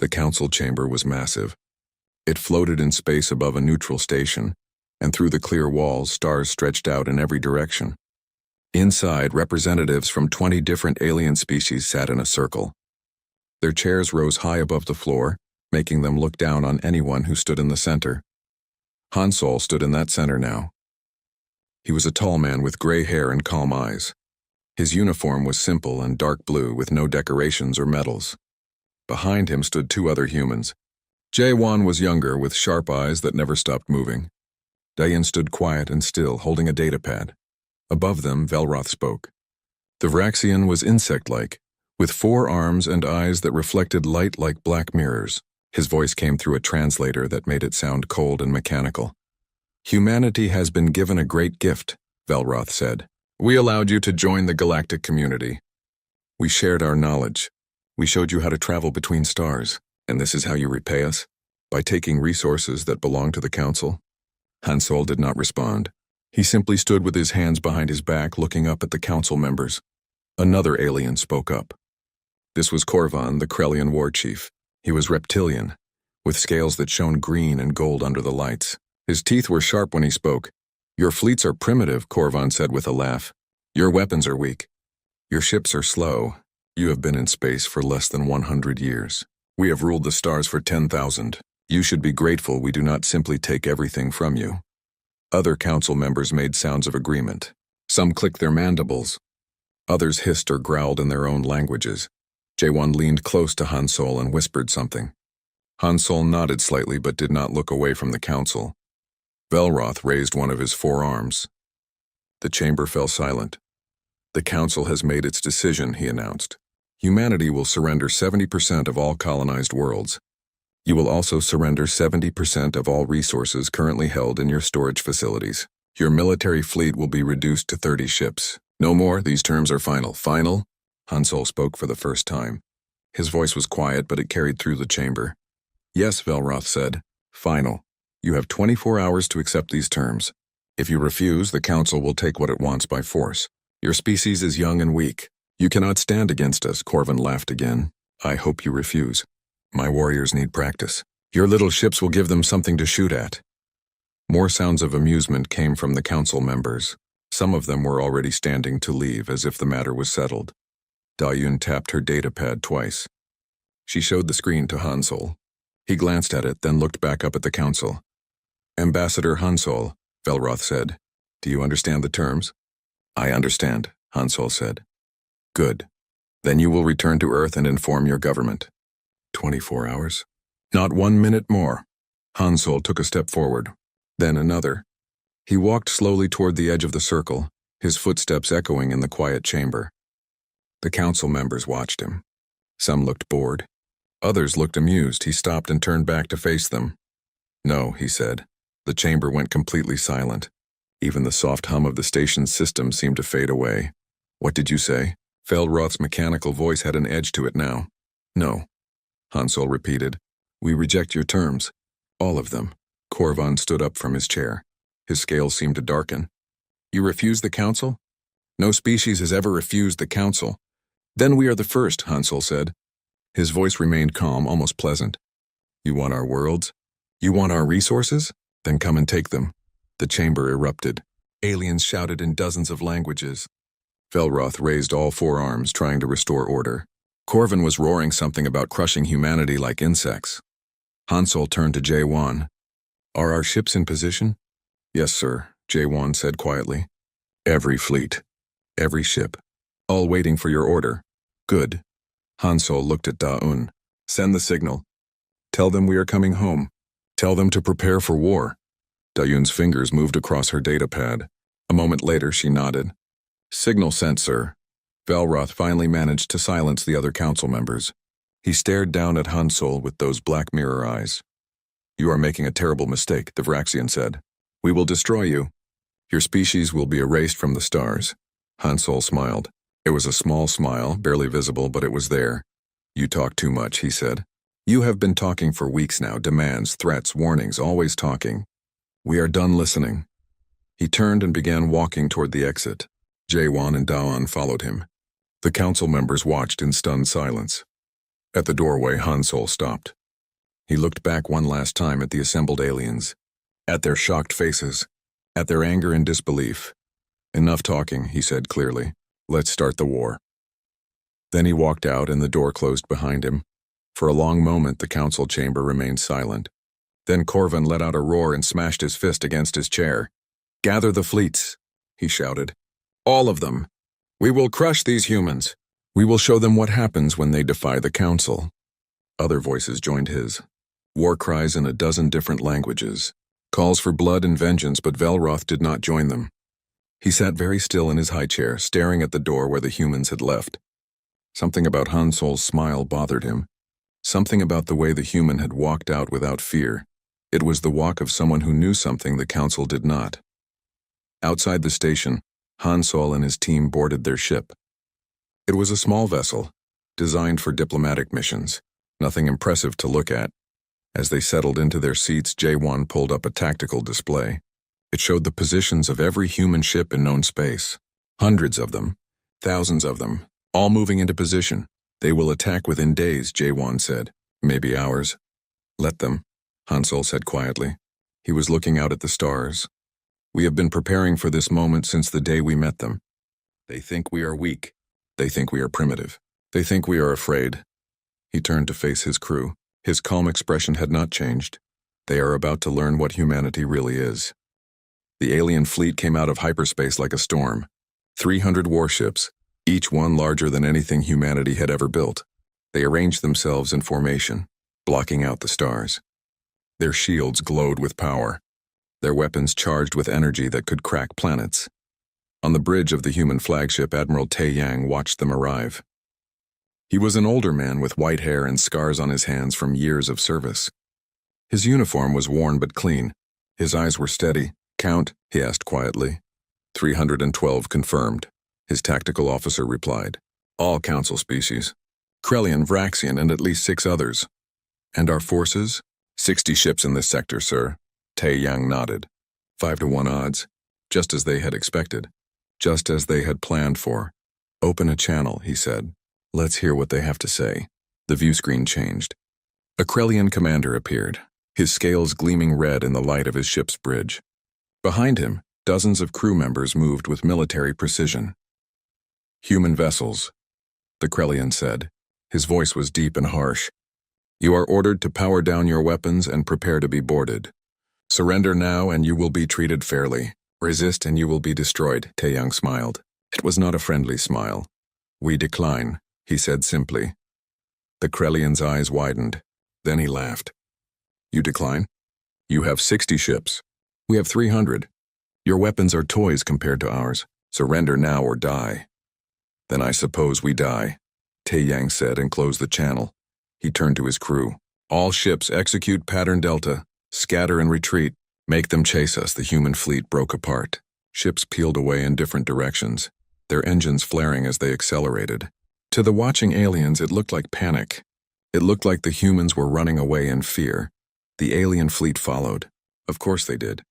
The council chamber was massive. It floated in space above a neutral station, and through the clear walls, stars stretched out in every direction. Inside, representatives from 20 different alien species sat in a circle. Their chairs rose high above the floor, making them look down on anyone who stood in the center. Han Sol stood in that center now. He was a tall man with gray hair and calm eyes. His uniform was simple and dark blue with no decorations or medals. Behind him stood two other humans. Jae-won was younger with sharp eyes that never stopped moving. Dayan stood quiet and still, holding a datapad. Above them, Velroth spoke. The Vraxian was insect-like, with 4 arms and eyes that reflected light like black mirrors. His voice came through a translator that made it sound cold and mechanical. Humanity has been given a great gift, Velroth said. We allowed you to join the galactic community. We shared our knowledge. We showed you how to travel between stars, and this is how you repay us? By taking resources that belong to the Council? Han Sol did not respond. He simply stood with his hands behind his back, looking up at the Council members. Another alien spoke up. This was Korvan, the Krellian war chief. He was reptilian, with scales that shone green and gold under the lights. His teeth were sharp when he spoke. Your fleets are primitive, Korvan said with a laugh. Your weapons are weak. Your ships are slow. You have been in space for less than 100 years. We have ruled the stars for 10,000. You should be grateful we do not simply take everything from you. Other council members made sounds of agreement. Some clicked their mandibles. Others hissed or growled in their own languages. Jae-won leaned close to Han Sol and whispered something. Han Sol nodded slightly but did not look away from the council. Velroth raised one of his 4 arms. The chamber fell silent. The council has made its decision, he announced. Humanity will surrender 70% of all colonized worlds. You will also surrender 70% of all resources currently held in your storage facilities. Your military fleet will be reduced to 30 ships. No more, these terms are final. Final? Han Sol spoke for the first time. His voice was quiet, but it carried through the chamber. Yes, Velroth said. Final. You have 24 hours to accept these terms. If you refuse, the Council will take what it wants by force. Your species is young and weak. You cannot stand against us, Korvan laughed again. I hope you refuse. My warriors need practice. Your little ships will give them something to shoot at. More sounds of amusement came from the council members. Some of them were already standing to leave as if the matter was settled. Da-Yun tapped her datapad twice. She showed the screen to Han Sol. He glanced at it, then looked back up at the council. Ambassador Han Sol, Velroth said. Do you understand the terms? I understand, Han Sol said. Good. Then you will return to Earth and inform your government. 24 hours? Not 1 minute more. Han Sol took a step forward, then another. He walked slowly toward the edge of the circle, his footsteps echoing in the quiet chamber. The council members watched him. Some looked bored. Others looked amused. He stopped and turned back to face them. No, he said. The chamber went completely silent. Even the soft hum of the station's system seemed to fade away. What did you say? Velroth's mechanical voice had an edge to it now. No. Han Sol repeated. We reject your terms. All of them. Korvan stood up from his chair. His scales seemed to darken. You refuse the Council? No species has ever refused the Council. Then we are the first, Han Sol said. His voice remained calm, almost pleasant. You want our worlds? You want our resources? Then come and take them. The chamber erupted. Aliens shouted in dozens of languages. Velroth raised all 4 arms, trying to restore order. Korvan was roaring something about crushing humanity like insects. Han Sol turned to Jae-won. Are our ships in position? Yes, sir, Jae-won said quietly. Every fleet. Every ship. All waiting for your order. Good. Han Sol looked at Da-Un. Send the signal. Tell them we are coming home. Tell them to prepare for war. Da-Yun's fingers moved across her datapad. A moment later, she nodded. Signal sent, sir. Velroth finally managed to silence the other council members. He stared down at Han Sol with those black mirror eyes. You are making a terrible mistake, the Vraxian said. We will destroy you. Your species will be erased from the stars. Han Sol smiled. It was a small smile, barely visible, but it was there. You talk too much, he said. You have been talking for weeks now, demands, threats, warnings, always talking. We are done listening. He turned and began walking toward the exit. Jae-won and Da-Un followed him. The council members watched in stunned silence. At the doorway, Han Sol stopped. He looked back one last time at the assembled aliens, at their shocked faces, at their anger and disbelief. "Enough talking," he said clearly. "Let's start the war." Then he walked out and the door closed behind him. For a long moment, the council chamber remained silent. Then Corvin let out a roar and smashed his fist against his chair. "Gather the fleets," he shouted. "All of them. We will crush these humans. We will show them what happens when they defy the council." Other voices joined his. War cries in a dozen different languages. Calls for blood and vengeance, but Velroth did not join them. He sat very still in his high chair, staring at the door where the humans had left. Something about Han Sol's smile bothered him. Something about the way the human had walked out without fear. It was the walk of someone who knew something the council did not. Outside the station, Han Sol and his team boarded their ship. It was a small vessel, designed for diplomatic missions, nothing impressive to look at. As they settled into their seats, J1 pulled up a tactical display. It showed the positions of every human ship in known space. Hundreds of them, thousands of them, all moving into position. "They will attack within days," J1 said. "Maybe hours." "Let them," Han Sol said quietly. He was looking out at the stars. "We have been preparing for this moment since the day we met them. They think we are weak. They think we are primitive. They think we are afraid." He turned to face his crew. His calm expression had not changed. They are about to learn what humanity really is. The alien fleet came out of hyperspace like a storm. 300 warships, each one larger than anything humanity had ever built. They arranged themselves in formation, blocking out the stars. Their shields glowed with power, their weapons charged with energy that could crack planets. On the bridge of the human flagship, Admiral Tai Yang watched them arrive. He was an older man with white hair and scars on his hands from years of service. His uniform was worn but clean. His eyes were steady. "Count?" he asked quietly. 312 confirmed, his tactical officer replied. "All council species. Krellian, Vraxian, and at least 6 others." "And our forces?" 60 ships in this sector, sir." Tai Yang nodded. 5-to-1 odds, just as they had expected, just as they had planned for. "Open a channel," he said. "Let's hear what they have to say." The view screen changed. A Krellian commander appeared, his scales gleaming red in the light of his ship's bridge. Behind him, dozens of crew members moved with military precision. "Human vessels," the Krellian said. His voice was deep and harsh. "You are ordered to power down your weapons and prepare to be boarded. Surrender now and you will be treated fairly. Resist and you will be destroyed." Tai Yang smiled. It was not a friendly smile. "We decline," he said simply. The Krellian's eyes widened. Then he laughed. "You decline? You have 60 ships. We have 300. Your weapons are toys compared to ours. Surrender now or die." "Then I suppose we die," Tai Yang said and closed the channel. He turned to his crew. "All ships execute pattern Delta. Scatter and retreat. Make them chase us." The human fleet broke apart. Ships peeled away in different directions, their engines flaring as they accelerated. To the watching aliens, it looked like panic. It looked like the humans were running away in fear. The alien fleet followed. Of course they did.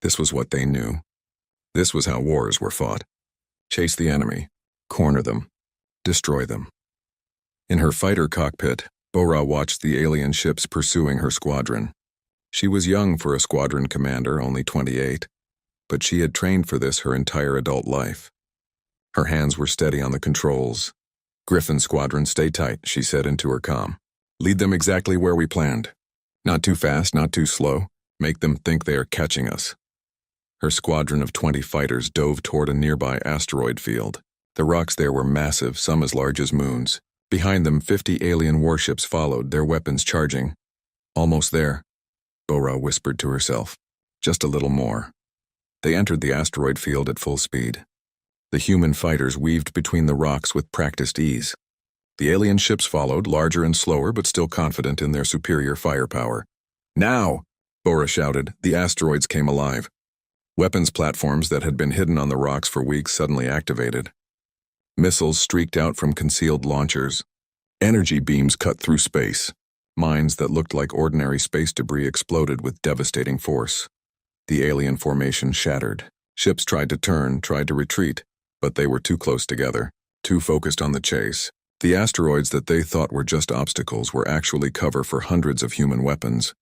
This was what they knew. This was how wars were fought. Chase the enemy, corner them, destroy them. In her fighter cockpit, Bora watched the alien ships pursuing her squadron. She was young for a squadron commander, only 28, but she had trained for this her entire adult life. Her hands were steady on the controls. "Griffin Squadron, stay tight," she said into her comm. "Lead them exactly where we planned. Not too fast, not too slow. Make them think they are catching us." Her squadron of 20 fighters dove toward a nearby asteroid field. The rocks there were massive, some as large as moons. Behind them, 50 alien warships followed, their weapons charging. "Almost there," Bora whispered to herself. "Just a little more." They entered the asteroid field at full speed. The human fighters weaved between the rocks with practiced ease. The alien ships followed, larger and slower, but still confident in their superior firepower. "Now!" Bora shouted. The asteroids came alive. Weapons platforms that had been hidden on the rocks for weeks suddenly activated. Missiles streaked out from concealed launchers. Energy beams cut through space. Mines that looked like ordinary space debris exploded with devastating force. The alien formation shattered. Ships tried to turn, tried to retreat, but they were too close together, too focused on the chase. The asteroids that they thought were just obstacles were actually cover for hundreds of human weapons.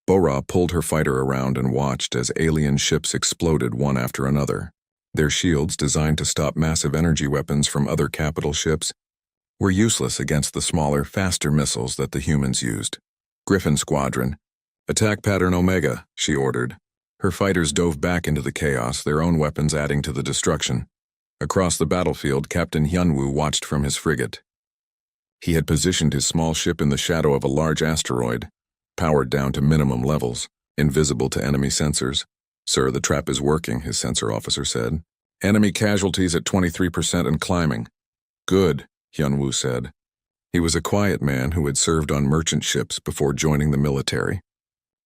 Bora pulled her fighter around and watched as alien ships exploded one after another. Their shields, designed to stop massive energy weapons from other capital ships, were useless against the smaller, faster missiles that the humans used. Griffin Squadron, attack pattern Omega, she ordered. Her fighters dove back into the chaos, their own weapons adding to the destruction. Across the battlefield, Captain Hyunwoo watched from his frigate. He had positioned his small ship in the shadow of a large asteroid, powered down to minimum levels, invisible to enemy sensors. "Sir, the trap is working," his sensor officer said. "Enemy casualties at 23% and climbing." "Good," Hyunwoo said. He was a quiet man who had served on merchant ships before joining the military.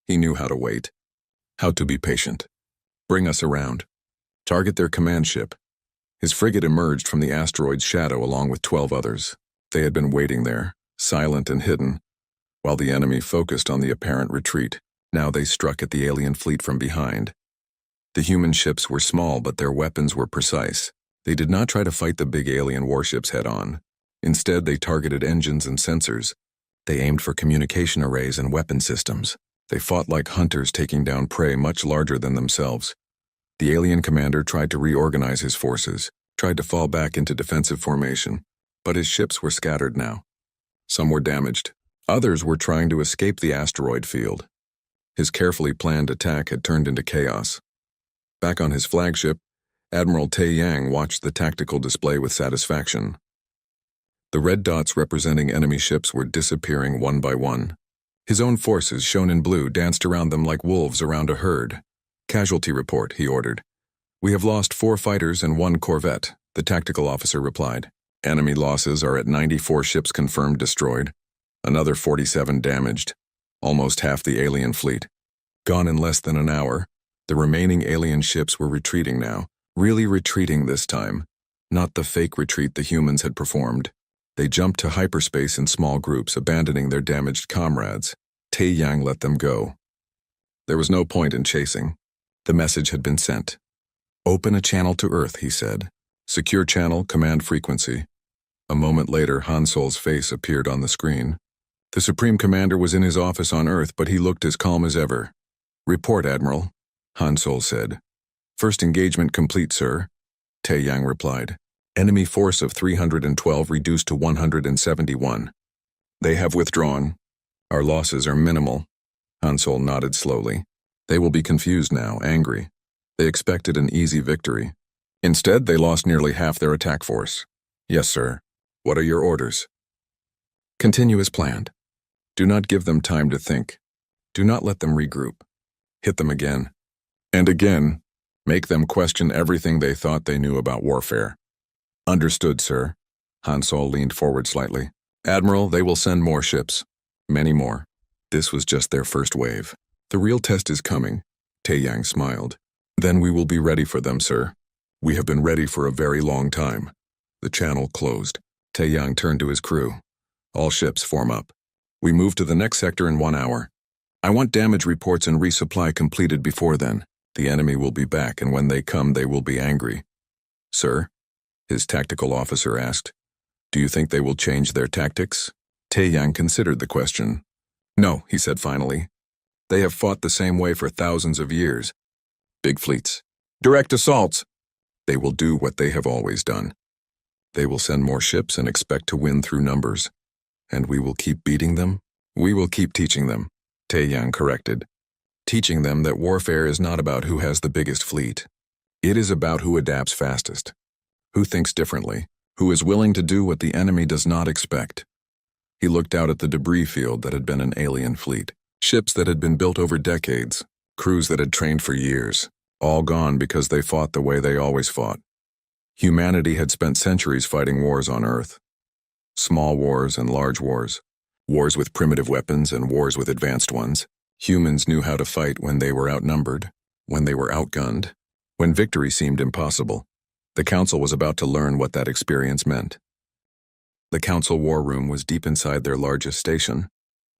He knew how to wait, how to be patient. "Bring us around. Target their command ship." His frigate emerged from the asteroid's shadow along with 12 others. They had been waiting there, silent and hidden, while the enemy focused on the apparent retreat. Now they struck at the alien fleet from behind. The human ships were small, but their weapons were precise. They did not try to fight the big alien warships head-on. Instead, they targeted engines and sensors. They aimed for communication arrays and weapon systems. They fought like hunters taking down prey much larger than themselves. The alien commander tried to reorganize his forces, tried to fall back into defensive formation, but his ships were scattered now. Some were damaged. Others were trying to escape the asteroid field. His carefully planned attack had turned into chaos. Back on his flagship, Admiral Tae Yang watched the tactical display with satisfaction. The red dots representing enemy ships were disappearing one by one. His own forces, shown in blue, danced around them like wolves around a herd. "Casualty report," he ordered. "We have lost 4 fighters and 1 corvette," the tactical officer replied. "Enemy losses are at 94 ships confirmed destroyed, another 47 damaged, almost half the alien fleet. Gone in less than an hour. The remaining alien ships were retreating now, really retreating this time, not the fake retreat the humans had performed. They jumped to hyperspace in small groups, abandoning their damaged comrades. Tae Yang let them go. There was no point in chasing. The message had been sent. "Open a channel to Earth," he said. "Secure channel, command frequency." A moment later, Han Sol's face appeared on the screen. The Supreme Commander was in his office on Earth, but he looked as calm as ever. "Report, Admiral," Han Sol said. "First engagement complete, sir," Tae Yang replied. "Enemy force of 312 reduced to 171. They have withdrawn. Our losses are minimal." Han Sol nodded slowly. They will be confused now, angry. They expected an easy victory. Instead, they lost nearly half their attack force. "Yes, sir. What are your orders?" "Continue as planned. Do not give them time to think. Do not let them regroup. Hit them again. And again. Make them question everything they thought they knew about warfare." "Understood, sir." Han Sol leaned forward slightly. "Admiral, they will send more ships. Many more. This was just their first wave. The real test is coming." Tae Yang smiled. "Then we will be ready for them, sir. We have been ready for a very long time." The channel closed. Tae Yang turned to his crew. "All ships form up. We move to the next sector in 1 hour. I want damage reports and resupply completed before then. The enemy will be back, and when they come, they will be angry." "Sir?" his tactical officer asked. "Do you think they will change their tactics?" Tae Yang considered the question. "No," he said finally. "They have fought the same way for thousands of years. Big fleets. Direct assaults. They will do what they have always done. They will send more ships and expect to win through numbers. And we will keep beating them? We will keep teaching them," Tae Yang corrected. "Teaching them that warfare is not about who has the biggest fleet. It is about who adapts fastest, who thinks differently, who is willing to do what the enemy does not expect." He looked out at the debris field that had been an alien fleet. Ships that had been built over decades, crews that had trained for years, all gone because they fought the way they always fought. Humanity had spent centuries fighting wars on Earth. Small wars and large wars. Wars with primitive weapons and wars with advanced ones. Humans knew how to fight when they were outnumbered, when they were outgunned, when victory seemed impossible. The Council was about to learn what that experience meant. The Council war room was deep inside their largest station.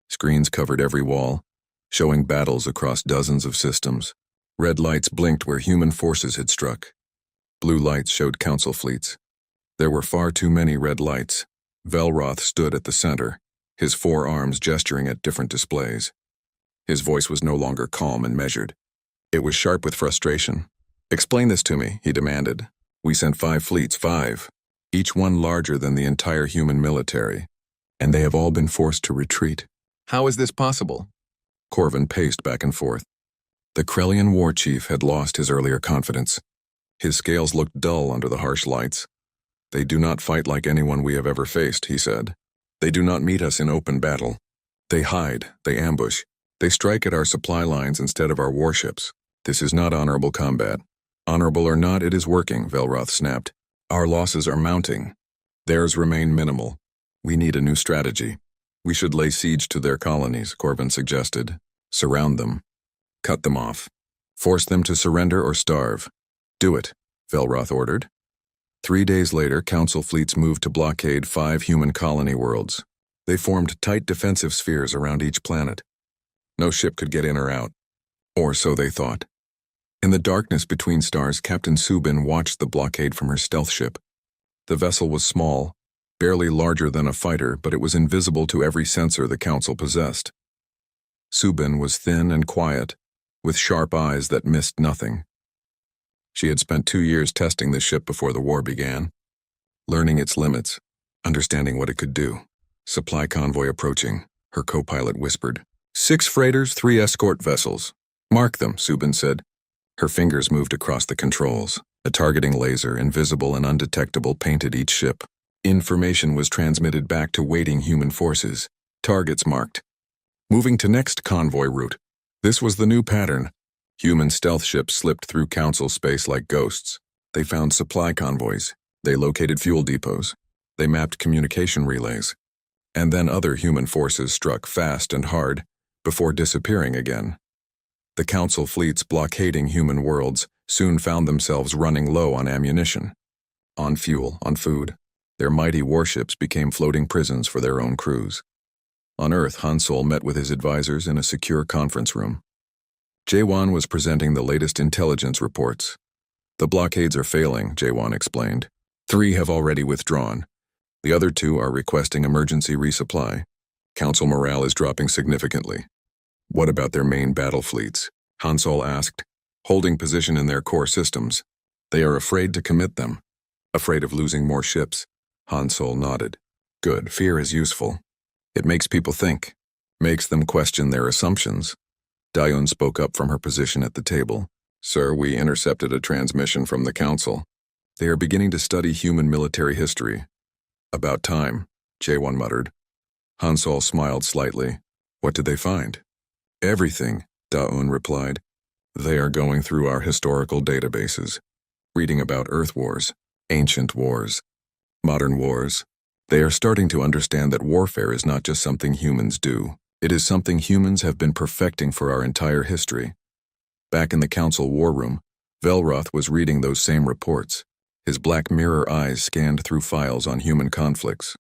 Screens covered every wall, showing battles across dozens of systems. Red lights blinked where human forces had struck. Blue lights showed Council fleets. There were far too many red lights. Velroth stood at the center, his four arms gesturing at different displays. His voice was no longer calm and measured. It was sharp with frustration. "Explain this to me," he demanded. "We sent 5 fleets, 5, each one larger than the entire human military, and they have all been forced to retreat. How is this possible?" Corvin paced back and forth. The Krellian war chief had lost his earlier confidence. His scales looked dull under the harsh lights. "They do not fight like anyone we have ever faced," he said. "They do not meet us in open battle. They hide, they ambush, they strike at our supply lines instead of our warships. This is not honorable combat. Honorable or not, it is working," Velroth snapped. "Our losses are mounting. Theirs remain minimal. We need a new strategy." "We should lay siege to their colonies," Corvin suggested. "Surround them. Cut them off. Force them to surrender or starve." "Do it," Velroth ordered. 3 days later, Council fleets moved to blockade 5 human colony worlds. They formed tight defensive spheres around each planet. No ship could get in or out. Or so they thought. In the darkness between stars, Captain Subin watched the blockade from her stealth ship. The vessel was small, barely larger than a fighter, but it was invisible to every sensor the Council possessed. Subin was thin and quiet, with sharp eyes that missed nothing. She had spent 2 years testing the ship before the war began, learning its limits, understanding what it could do. "Supply convoy approaching," her co-pilot whispered. 6 freighters, 3 escort vessels. "Mark them," Subin said. Her fingers moved across the controls. A targeting laser, invisible and undetectable, painted each ship. Information was transmitted back to waiting human forces. Targets marked. Moving to next convoy route. This was the new pattern. Human stealth ships slipped through Council space like ghosts. They found supply convoys. They located fuel depots. They mapped communication relays. And then other human forces struck fast and hard, before disappearing again. The Council fleets blockading human worlds soon found themselves running low on ammunition, on fuel, on food. Their mighty warships became floating prisons for their own crews. On Earth, Han Sol met with his advisors in a secure conference room. Jaewon was presenting the latest intelligence reports. "The blockades are failing," Jaewon explained. 3 have already withdrawn. The other 2 are requesting emergency resupply. Council morale is dropping significantly. "What about their main battle fleets?" Han Sol asked, holding position in their core systems. "They are afraid to commit them. Afraid of losing more ships." Han Sol nodded. "Good, fear is useful. It makes people think, makes them question their assumptions." Dayun spoke up from her position at the table. "Sir, we intercepted a transmission from the Council. They are beginning to study human military history." "About time," Jaewon muttered. Han Sol smiled slightly. "What did they find?" "Everything," Dayun replied. "They are going through our historical databases, reading about Earth wars, ancient wars, modern wars. They are starting to understand that warfare is not just something humans do. It is something humans have been perfecting for our entire history." Back in the Council war room, Velroth was reading those same reports. His black mirror eyes scanned through files on human conflicts.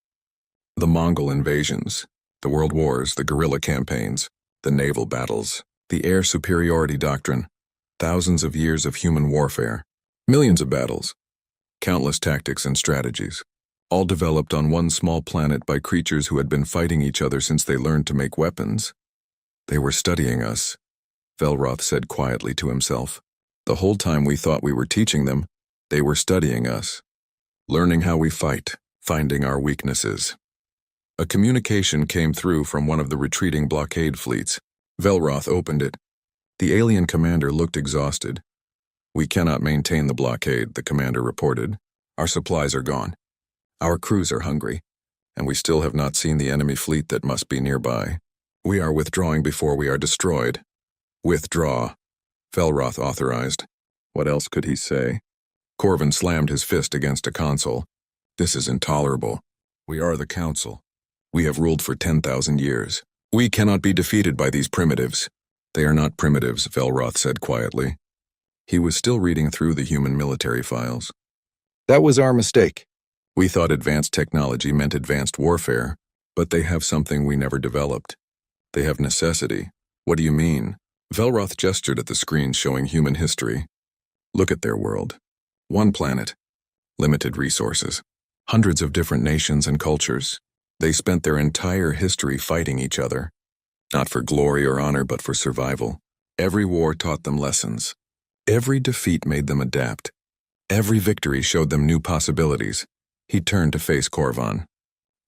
The Mongol invasions, the world wars, the guerrilla campaigns, the naval battles, the air superiority doctrine, thousands of years of human warfare, millions of battles, countless tactics and strategies, all developed on one small planet by creatures who had been fighting each other since they learned to make weapons. "They were studying us," Velroth said quietly to himself. "The whole time we thought we were teaching them, they were studying us, learning how we fight, finding our weaknesses." A communication came through from one of the retreating blockade fleets. Velroth opened it. The alien commander looked exhausted. "We cannot maintain the blockade," the commander reported. "Our supplies are gone. Our crews are hungry, and we still have not seen the enemy fleet that must be nearby. We are withdrawing before we are destroyed." "Withdraw," Velroth authorized. What else could he say? Corvin slammed his fist against a console. "This is intolerable. We are the Council. We have ruled for 10,000 years. We cannot be defeated by these primitives." "They are not primitives," Velroth said quietly. He was still reading through the human military files. "That was our mistake. We thought advanced technology meant advanced warfare, but they have something we never developed. They have necessity." "What do you mean?" Velroth gestured at the screen showing human history. "Look at their world. One planet. Limited resources. Hundreds of different nations and cultures. They spent their entire history fighting each other. Not for glory or honor, but for survival. Every war taught them lessons. Every defeat made them adapt. Every victory showed them new possibilities. He turned to face Korvan.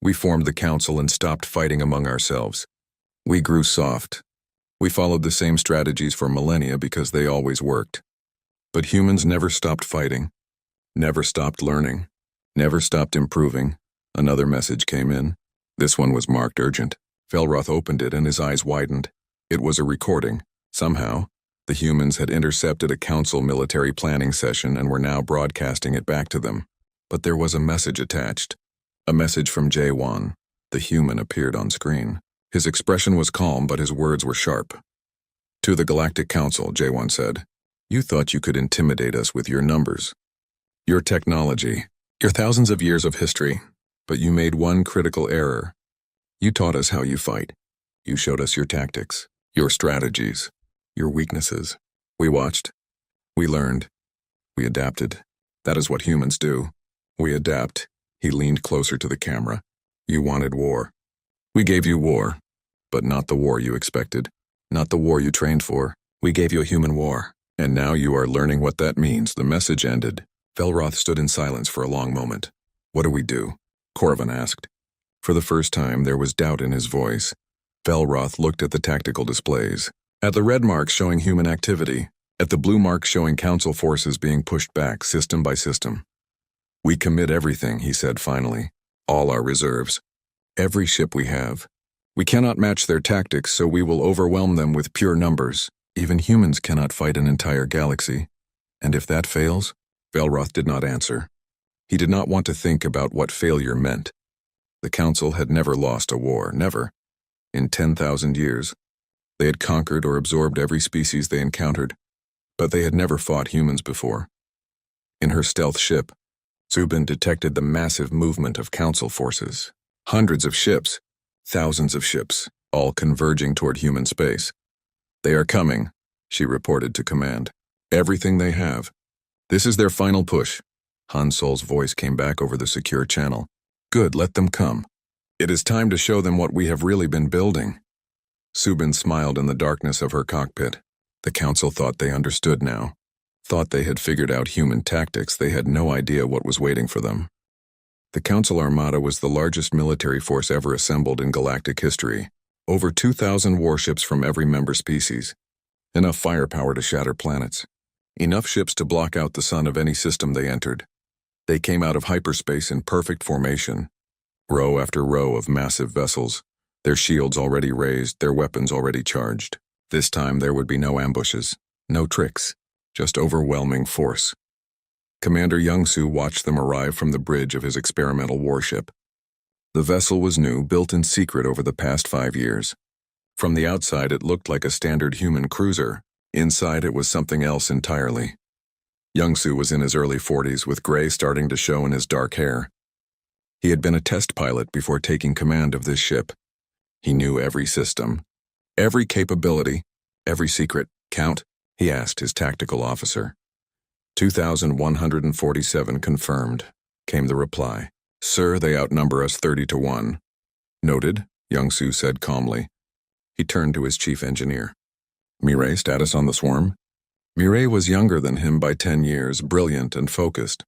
We formed the council and stopped fighting among ourselves. We grew soft. We followed the same strategies for millennia because they always worked. But humans never stopped fighting, never stopped learning, never stopped improving. Another message came in. This one was marked urgent. Velroth opened it and his eyes widened. It was a recording. Somehow, the humans had intercepted a council military planning session and were now broadcasting it back to them. But there was a message attached. A message from J1. The human appeared on screen. His expression was calm, but his words were sharp. To the Galactic Council, J1 said, you thought you could intimidate us with your numbers, your technology, your thousands of years of history, but you made one critical error. You taught us how you fight. You showed us your tactics, your strategies, your weaknesses. We watched. We learned. We adapted. That is what humans do. We adapt. He leaned closer to the camera. You wanted war. We gave you war, but not the war you expected, not the war you trained for. We gave you a human war, and now you are learning what that means. The message ended. Velroth stood in silence for a long moment. What do we do? Korvan asked. For the first time, there was doubt in his voice. Velroth looked at the tactical displays, at the red marks showing human activity, at the blue marks showing council forces being pushed back system by system. We commit everything, he said finally. All our reserves. Every ship we have. We cannot match their tactics, so we will overwhelm them with pure numbers. Even humans cannot fight an entire galaxy. And if that fails? Velroth did not answer. He did not want to think about what failure meant. The Council had never lost a war, never. In 10,000 years, they had conquered or absorbed every species they encountered, but they had never fought humans before. In her stealth ship, Zubin detected the massive movement of Council forces. Hundreds of ships, thousands of ships, all converging toward human space. They are coming, she reported to command. Everything they have. This is their final push. Han Sol's voice came back over the secure channel. Good, let them come. It is time to show them what we have really been building. Zubin smiled in the darkness of her cockpit. The Council thought they understood now. Thought they had figured out human tactics. They had no idea what was waiting for them. The Council Armada was the largest military force ever assembled in galactic history. Over 2,000 warships from every member species. Enough firepower to shatter planets. Enough ships to block out the sun of any system they entered. They came out of hyperspace in perfect formation. Row after row of massive vessels. Their shields already raised, their weapons already charged. This time there would be no ambushes, no tricks, just overwhelming force. Commander Youngsu watched them arrive from the bridge of his experimental warship. The vessel was new, built in secret over the past 5 years. From the outside it looked like a standard human cruiser. Inside it was something else entirely. Youngsu was in his early 40s with gray starting to show in his dark hair. He had been a test pilot before taking command of this ship. He knew every system, every capability, every secret. Count? He asked his tactical officer. 2,147 confirmed, came the reply. Sir, they outnumber us 30-1. Noted, Youngsu said calmly. He turned to his chief engineer. Mireille, status on the swarm? Mireille was younger than him by 10 years, brilliant and focused.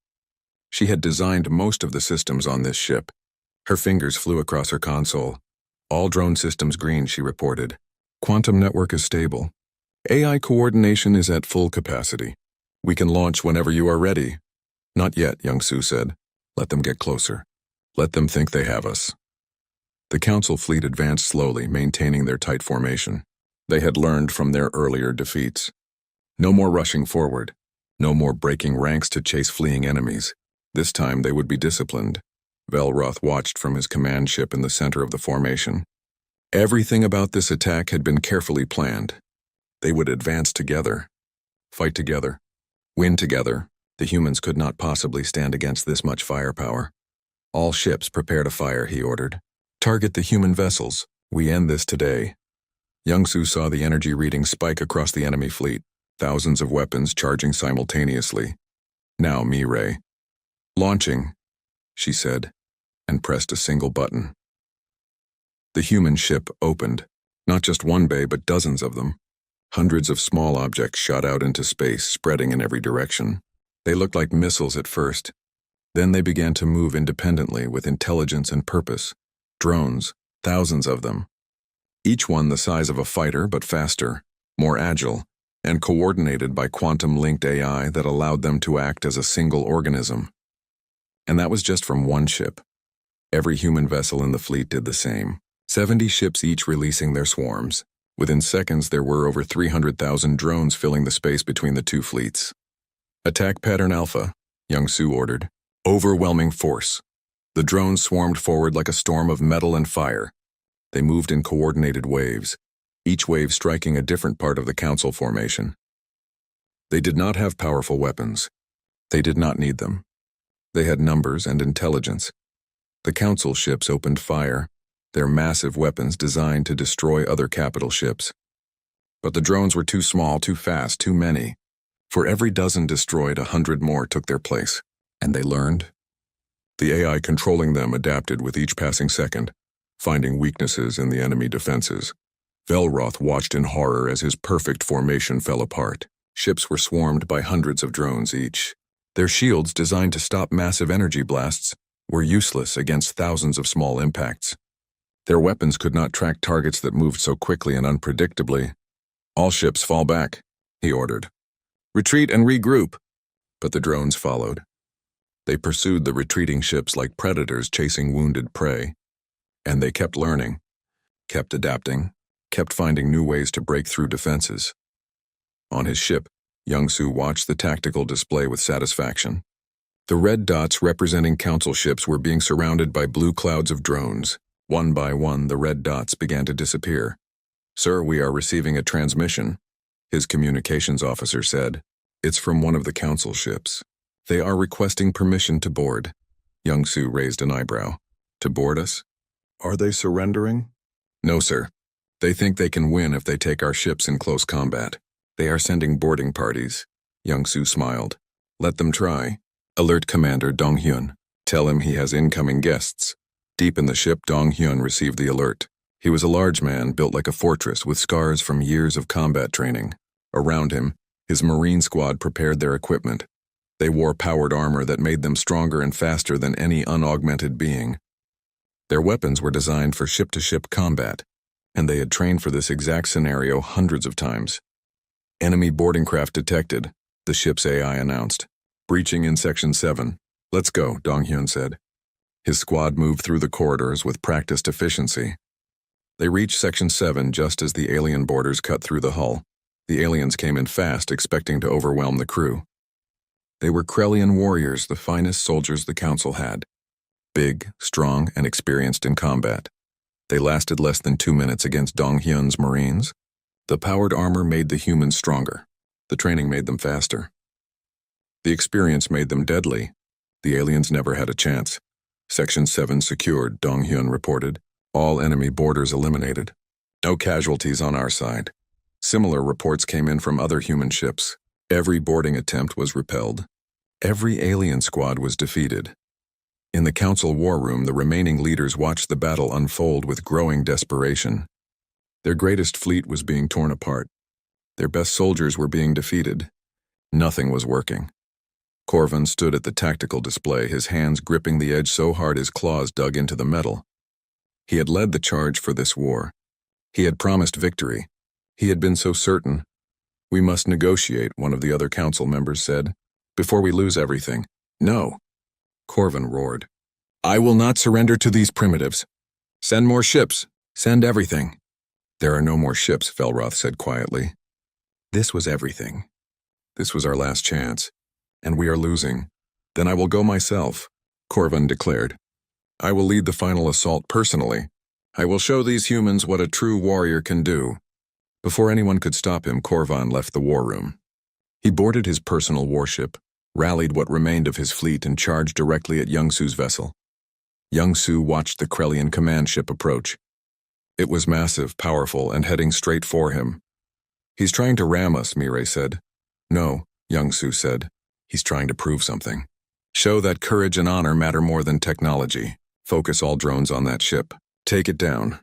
She had designed most of the systems on this ship. Her fingers flew across her console. All drone systems green, she reported. Quantum network is stable. AI coordination is at full capacity. We can launch whenever you are ready. Not yet, Youngsu said. Let them get closer. Let them think they have us. The Council fleet advanced slowly, maintaining their tight formation. They had learned from their earlier defeats. No more rushing forward. No more breaking ranks to chase fleeing enemies. This time they would be disciplined. Velroth watched from his command ship in the center of the formation. Everything about this attack had been carefully planned. They would advance together. Fight together. Win together. The humans could not possibly stand against this much firepower. All ships prepare to fire, he ordered. Target the human vessels. We end this today. Youngsu saw the energy reading spike across the enemy fleet. Thousands of weapons charging simultaneously. Now Mireille. Launching. she said, and pressed a single button. The human ship opened, not just one bay but dozens of them. Hundreds of small objects shot out into space, spreading in every direction. They looked like missiles at first. Then they began to move independently with intelligence and purpose. Drones, thousands of them. Each one the size of a fighter but faster, more agile, and coordinated by quantum-linked AI that allowed them to act as a single organism. And that was just from one ship. Every human vessel in the fleet did the same. 70 ships each releasing their swarms. Within seconds, there were over 300,000 drones filling the space between the two fleets. Attack Pattern Alpha, Young-Soo ordered. Overwhelming force. The drones swarmed forward like a storm of metal and fire. They moved in coordinated waves, each wave striking a different part of the Council formation. They did not have powerful weapons. They did not need them. They had numbers and intelligence. The Council ships opened fire, their massive weapons designed to destroy other capital ships. But the drones were too small, too fast, too many. For every dozen destroyed, 100 more took their place. And they learned. The AI controlling them adapted with each passing second, finding weaknesses in the enemy defenses. Velroth watched in horror as his perfect formation fell apart. Ships were swarmed by hundreds of drones each. Their shields, designed to stop massive energy blasts, were useless against thousands of small impacts. Their weapons could not track targets that moved so quickly and unpredictably. All ships fall back, he ordered. Retreat and regroup. But the drones followed. They pursued the retreating ships like predators chasing wounded prey. And they kept learning, kept adapting, kept finding new ways to break through defenses. On his ship, Young-Soo watched the tactical display with satisfaction. The red dots representing Council ships were being surrounded by blue clouds of drones. One by one, the red dots began to disappear. Sir, we are receiving a transmission, his communications officer said. It's from one of the Council ships. They are requesting permission to board. Young-Soo raised an eyebrow. To board us? Are they surrendering? No, sir. They think they can win if they take our ships in close combat. They are sending boarding parties. Young-Soo smiled. Let them try. Alert Commander Dong-hyun. Tell him he has incoming guests. Deep in the ship, Dong-hyun received the alert. He was a large man built like a fortress with scars from years of combat training. Around him, his Marine squad prepared their equipment. They wore powered armor that made them stronger and faster than any unaugmented being. Their weapons were designed for ship-to-ship combat, and they had trained for this exact scenario hundreds of times. Enemy boarding craft detected, the ship's AI announced. Breaching in Section 7. Let's go, Dong-hyun said. His squad moved through the corridors with practiced efficiency. They reached Section 7 just as the alien boarders cut through the hull. The aliens came in fast, expecting to overwhelm the crew. They were Krellian warriors, the finest soldiers the Council had. Big, strong, and experienced in combat. They lasted less than 2 minutes against Dong-hyun's Marines. The powered armor made the humans stronger. The training made them faster. The experience made them deadly. The aliens never had a chance. Section 7 secured, Dong-hyun reported. All enemy boarders eliminated. No casualties on our side. Similar reports came in from other human ships. Every boarding attempt was repelled. Every alien squad was defeated. In the Council war room, the remaining leaders watched the battle unfold with growing desperation. Their greatest fleet was being torn apart. Their best soldiers were being defeated. Nothing was working. Corvin stood at the tactical display, his hands gripping the edge so hard his claws dug into the metal. He had led the charge for this war. He had promised victory. He had been so certain. We must negotiate, one of the other Council members said, before we lose everything. No. Corvin roared. I will not surrender to these primitives. Send more ships. Send everything. There are no more ships, Velroth said quietly. This was everything. This was our last chance. And we are losing. Then I will go myself, Corvin declared. I will lead the final assault personally. I will show these humans what a true warrior can do. Before anyone could stop him, Corvin left the war room. He boarded his personal warship, rallied what remained of his fleet, and charged directly at Young-Soo's vessel. Young-Soo watched the Krellian command ship approach. It was massive, powerful, and heading straight for him. He's trying to ram us, Mireille said. No, Young-Soo said. He's trying to prove something. Show that courage and honor matter more than technology. Focus all drones on that ship. Take it down.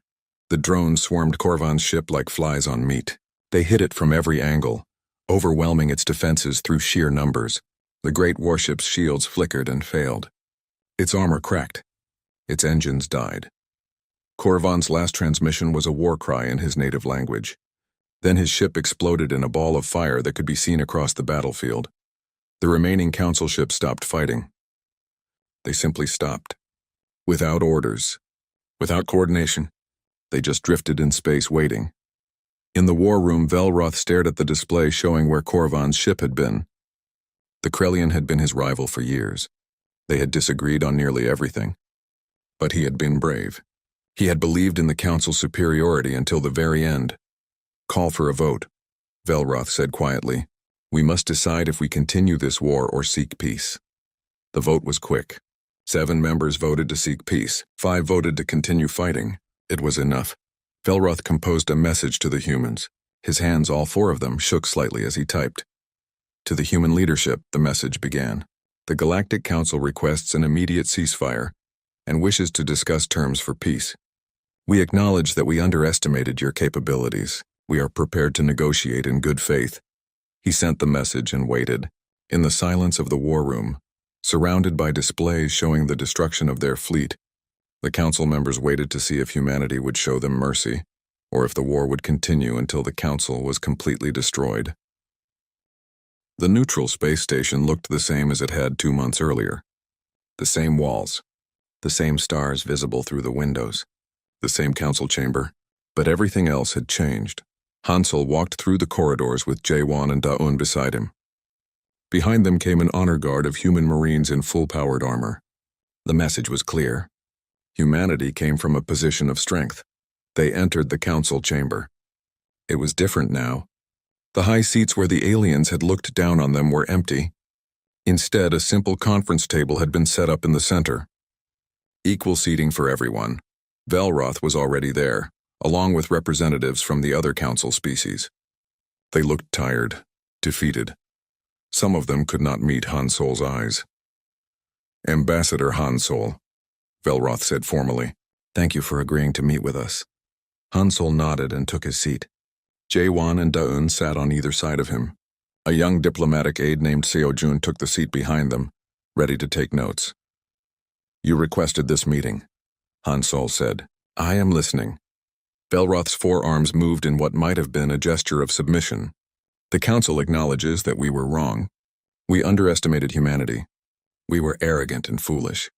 The drones swarmed Korvan's ship like flies on meat. They hit it from every angle, overwhelming its defenses through sheer numbers. The great warship's shields flickered and failed. Its armor cracked. Its engines died. Korvan's last transmission was a war cry in his native language. Then his ship exploded in a ball of fire that could be seen across the battlefield. The remaining council ships stopped fighting. They simply stopped. Without orders. Without coordination. They just drifted in space waiting. In the war room, Velroth stared at the display showing where Korvan's ship had been. The Krellian had been his rival for years. They had disagreed on nearly everything. But he had been brave. He had believed in the council's superiority until the very end. Call for a vote, Velroth said quietly. We must decide if we continue this war or seek peace. The vote was quick. 7 members voted to seek peace. 5 voted to continue fighting. It was enough. Velroth composed a message to the humans. His hands, all 4 of them, shook slightly as he typed. To the human leadership, the message began. The Galactic Council requests an immediate ceasefire and wishes to discuss terms for peace. We acknowledge that we underestimated your capabilities. We are prepared to negotiate in good faith. He sent the message and waited. In the silence of the war room, surrounded by displays showing the destruction of their fleet, the council members waited to see if humanity would show them mercy, or if the war would continue until the council was completely destroyed. The neutral space station looked the same as it had 2 months earlier. The same walls, the same stars visible through the windows, the same council chamber, but everything else had changed. Hansel walked through the corridors with Jaewon and Daun beside him. Behind them came an honor guard of human marines in full-powered armor. The message was clear. Humanity came from a position of strength. They entered the council chamber. It was different now. The high seats where the aliens had looked down on them were empty. Instead, a simple conference table had been set up in the center. Equal seating for everyone. Velroth was already there, along with representatives from the other council species. They looked tired, defeated. Some of them could not meet Hansol's eyes. Ambassador Hansol, Velroth said formally, thank you for agreeing to meet with us. Hansol nodded and took his seat. Jaewon and Daun sat on either side of him. A young diplomatic aide named Seojun took the seat behind them, ready to take notes. You requested this meeting, Hansol said. I am listening. Velroth's forearms moved in what might have been a gesture of submission. The council acknowledges that we were wrong. We underestimated humanity. We were arrogant and foolish.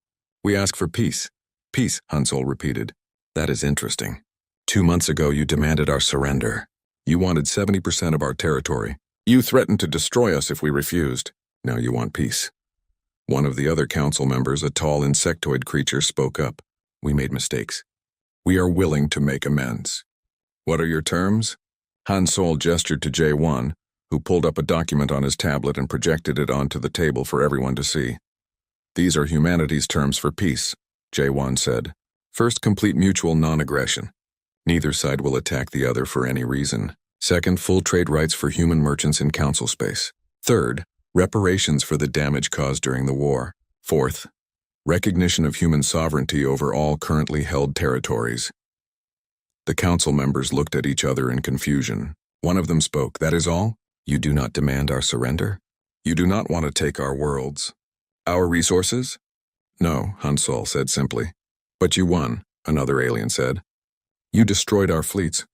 We ask for peace. Peace, Hansol repeated. That is interesting. 2 months ago you demanded our surrender. You wanted 70% of our territory. You threatened to destroy us if we refused. Now you want peace. One of the other council members, a tall insectoid creature, spoke up. We made mistakes. We are willing to make amends. What are your terms? Hansol gestured to Jaewon, who pulled up a document on his tablet and projected it onto the table for everyone to see. These are humanity's terms for peace, Jaewon said. First, complete mutual non-aggression. Neither side will attack the other for any reason. Second, full trade rights for human merchants in council space. Third, reparations for the damage caused during the war. Fourth, recognition of human sovereignty over all currently held territories. The council members looked at each other in confusion. One of them spoke, that is all? You do not demand our surrender? You do not want to take our worlds? Our resources? No, Hansol said simply. But you won, another alien said. You destroyed our fleets.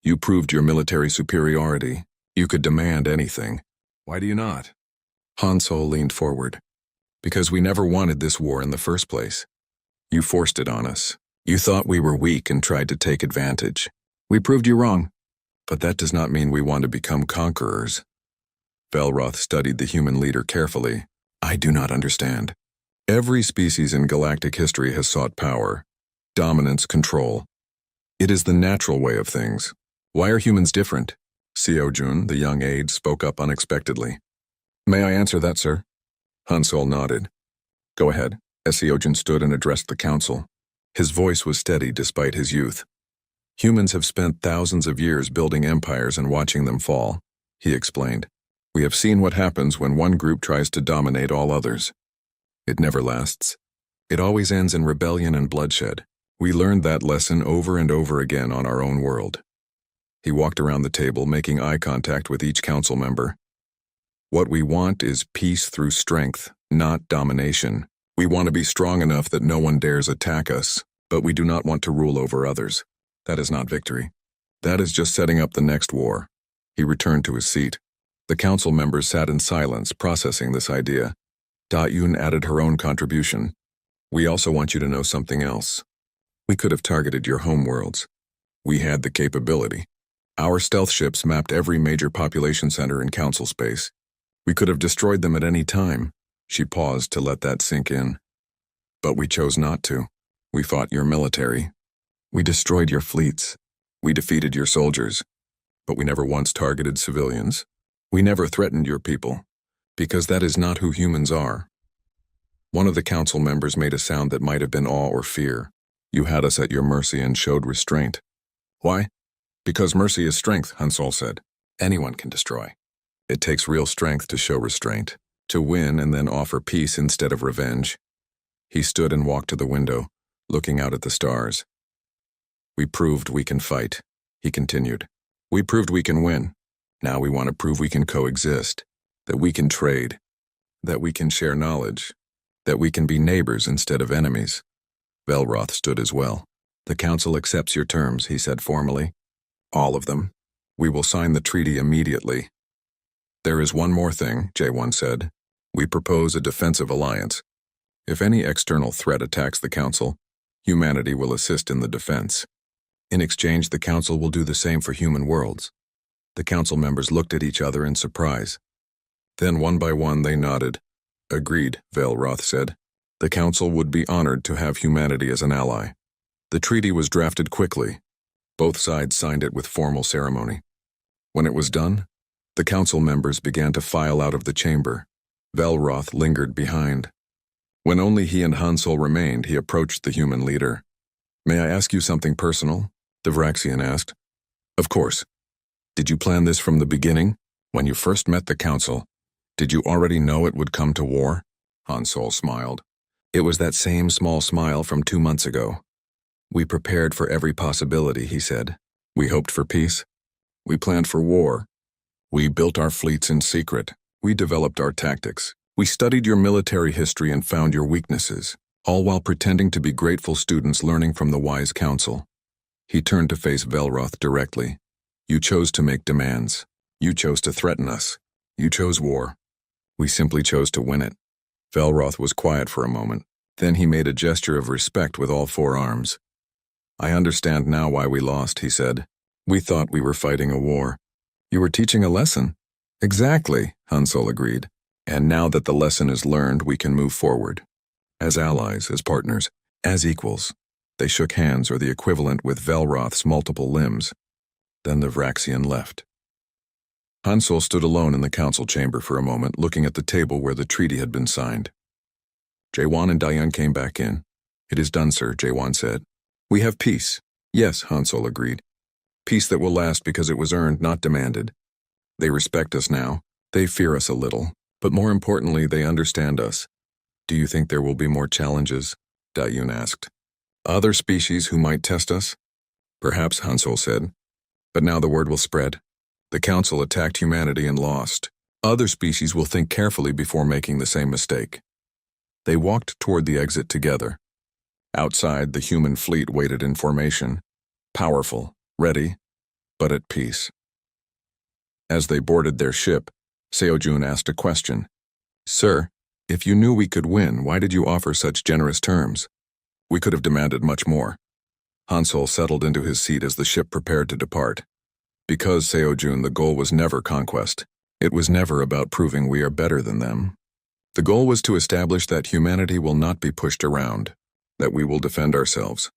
You proved your military superiority. You could demand anything. Why do you not? Hansol leaned forward. Because we never wanted this war in the first place. You forced it on us. You thought we were weak and tried to take advantage. We proved you wrong. But that does not mean we want to become conquerors. Velroth studied the human leader carefully. I do not understand. Every species in galactic history has sought power, dominance, control. It is the natural way of things. Why are humans different? Seojun, the young aide, spoke up unexpectedly. May I answer that, sir? Hansol nodded. Go ahead. As Seojun stood and addressed the council. His voice was steady despite his youth. Humans have spent thousands of years building empires and watching them fall, he explained. We have seen what happens when one group tries to dominate all others. It never lasts. It always ends in rebellion and bloodshed. We learned that lesson over and over again on our own world. He walked around the table, making eye contact with each council member. What we want is peace through strength, not domination. We want to be strong enough that no one dares attack us, but we do not want to rule over others. That is not victory. That is just setting up the next war. He returned to his seat. The council members sat in silence, processing this idea. Da-Yun added her own contribution. We also want you to know something else. We could have targeted your homeworlds. We had the capability. Our stealth ships mapped every major population center in council space. We could have destroyed them at any time. She paused to let that sink in. But we chose not to. We fought your military. We destroyed your fleets. We defeated your soldiers. But we never once targeted civilians. We never threatened your people, because that is not who humans are. One of the council members made a sound that might have been awe or fear. You had us at your mercy and showed restraint. Why? Because mercy is strength, Hansol said. Anyone can destroy. It takes real strength to show restraint, to win and then offer peace instead of revenge. He stood and walked to the window, looking out at the stars. We proved we can fight, he continued. We proved we can win. Now we want to prove we can coexist, that we can trade, that we can share knowledge, that we can be neighbors instead of enemies. Velroth stood as well. The council accepts your terms, he said formally. All of them. We will sign the treaty immediately. There is one more thing, J1 said. We propose a defensive alliance. If any external threat attacks the council, humanity will assist in the defense. In exchange, the council will do the same for human worlds. The council members looked at each other in surprise. Then one by one they nodded. Agreed, Velroth said. The council would be honored to have humanity as an ally. The treaty was drafted quickly. Both sides signed it with formal ceremony. When it was done, the council members began to file out of the chamber. Velroth lingered behind. When only he and Hansol remained, he approached the human leader. May I ask you something personal? The Vraxian asked. Of course. Did you plan this from the beginning? When you first met the council, did you already know it would come to war? Hansol smiled. It was that same small smile from 2 months ago. We prepared for every possibility, he said. We hoped for peace. We planned for war. We built our fleets in secret. We developed our tactics. We studied your military history and found your weaknesses, all while pretending to be grateful students learning from the wise council. He turned to face Velroth directly. You chose to make demands. You chose to threaten us. You chose war. We simply chose to win it. Velroth was quiet for a moment. Then he made a gesture of respect with all 4 arms. I understand now why we lost, he said. We thought we were fighting a war. You were teaching a lesson. Exactly, Hansol agreed. And now that the lesson is learned, we can move forward. As allies, as partners, as equals. They shook hands, or the equivalent with Velroth's multiple limbs. Then the Vraxian left. Hansol stood alone in the council chamber for a moment, looking at the table where the treaty had been signed. J1 and Da-Yun came back in. It is done, sir, J1 said. We have peace. Yes, Hansol agreed. Peace that will last because it was earned, not demanded. They respect us now. They fear us a little. But more importantly, they understand us. Do you think there will be more challenges? Da-Yun asked. Other species who might test us? Perhaps, Hansol said. But now the word will spread. The council attacked humanity and lost. Other species will think carefully before making the same mistake. They walked toward the exit together. Outside, the human fleet waited in formation. Powerful, ready, but at peace. As they boarded their ship, Seojun asked a question. Sir, if you knew we could win, why did you offer such generous terms? We could have demanded much more. Hansol settled into his seat as the ship prepared to depart. Because, Seojun, the goal was never conquest. It was never about proving we are better than them. The goal was to establish that humanity will not be pushed around, that we will defend ourselves,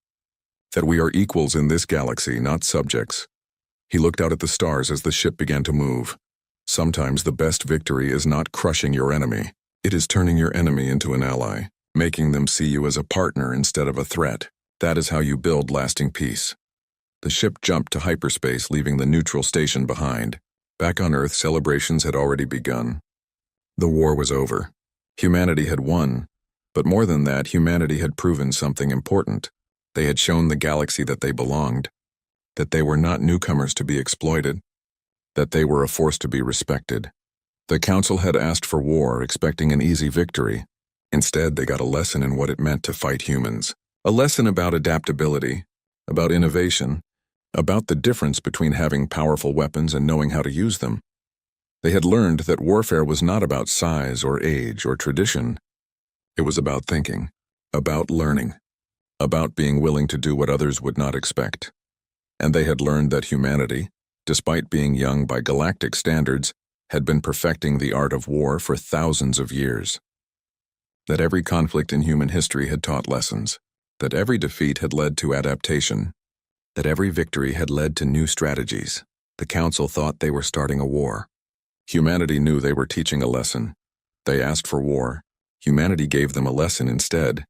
that we are equals in this galaxy, not subjects. He looked out at the stars as the ship began to move. Sometimes the best victory is not crushing your enemy. It is turning your enemy into an ally, making them see you as a partner instead of a threat. That is how you build lasting peace. The ship jumped to hyperspace, leaving the neutral station behind. Back on Earth, celebrations had already begun. The war was over. Humanity had won, But more than that, humanity had proven something important. They had shown the galaxy that they belonged, that they were not newcomers to be exploited, that they were a force to be respected. The Council had asked for war, expecting an easy victory. Instead, they got a lesson in what it meant to fight humans. A lesson about adaptability, about innovation, about the difference between having powerful weapons and knowing how to use them. They had learned that warfare was not about size or age or tradition. It was about thinking, about learning, about being willing to do what others would not expect. And they had learned that humanity, despite being young by galactic standards, had been perfecting the art of war for thousands of years. That every conflict in human history had taught lessons, that every defeat had led to adaptation, that every victory had led to new strategies. The Council thought they were starting a war. Humanity knew they were teaching a lesson. They asked for war. Humanity gave them a lesson instead.